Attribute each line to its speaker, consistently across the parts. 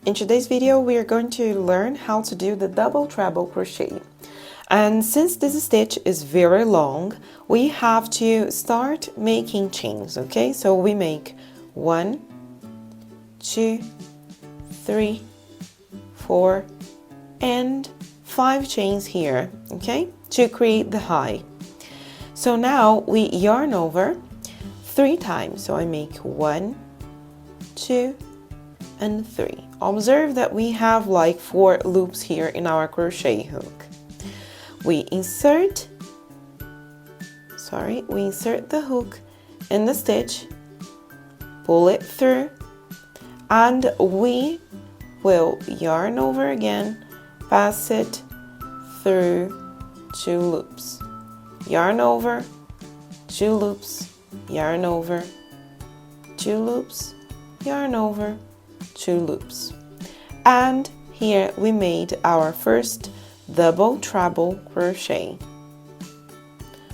Speaker 1: In today's video, we are going to learn how to do the double treble crochet. And since this stitch is very long, we have to start making chains, okay? So we make 1, 2, 3, 4, and 5 chains here, okay? To create the high. So now we yarn over 3 times. So I make 1, 2, and 3. Observe that we have like 4 loops here in our crochet hook. We insert the hook in the stitch, pull it through, and we will yarn over again, pass it through 2 loops. Yarn over, 2 loops, yarn over, 2 loops, yarn over, 2 loops. And here we made our first double treble crochet.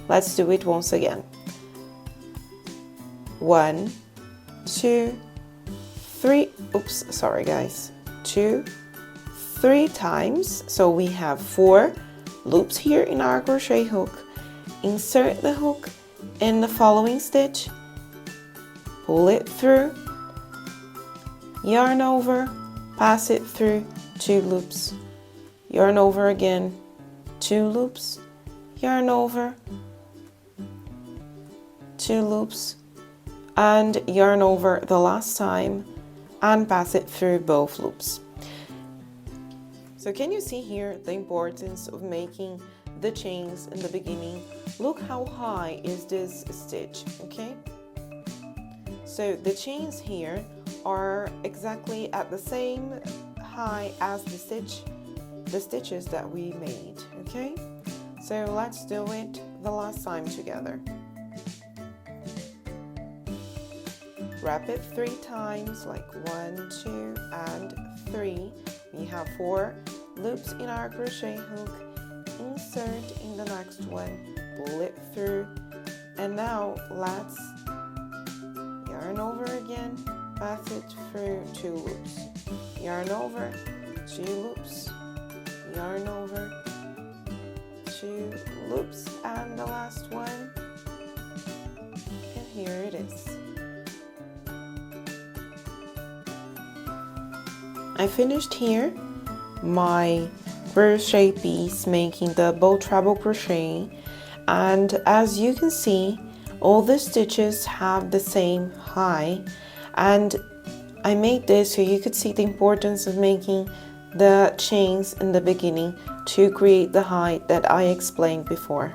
Speaker 1: Let's do it once again. 1, 2, 3, oops, sorry guys, 2, 3 times. So we have 4 loops here in our crochet hook. Insert the hook in the following stitch, pull it through, yarn over, pass it through 2 loops, yarn over again, 2 loops, yarn over, 2 loops, and yarn over the last time and pass it through both loops. So can you see here the importance of making the chains in the beginning? Look how high is this stitch, okay? So the chains here are exactly at the same high as the stitches that we made, okay? So let's do it the last time together. Wrap it 3 times, like 1, 2, and 3. We have 4 loops in our crochet hook. Insert in the next one, pull it through, and now let's yarn over again, pass it through 2 loops, yarn over, 2 loops, yarn over, 2 loops, and the last one, and here it is. I finished here my crochet piece making double treble crochet, and as you can see, all the stitches have the same high, and I made this so you could see the importance of making the chains in the beginning to create the high that I explained before.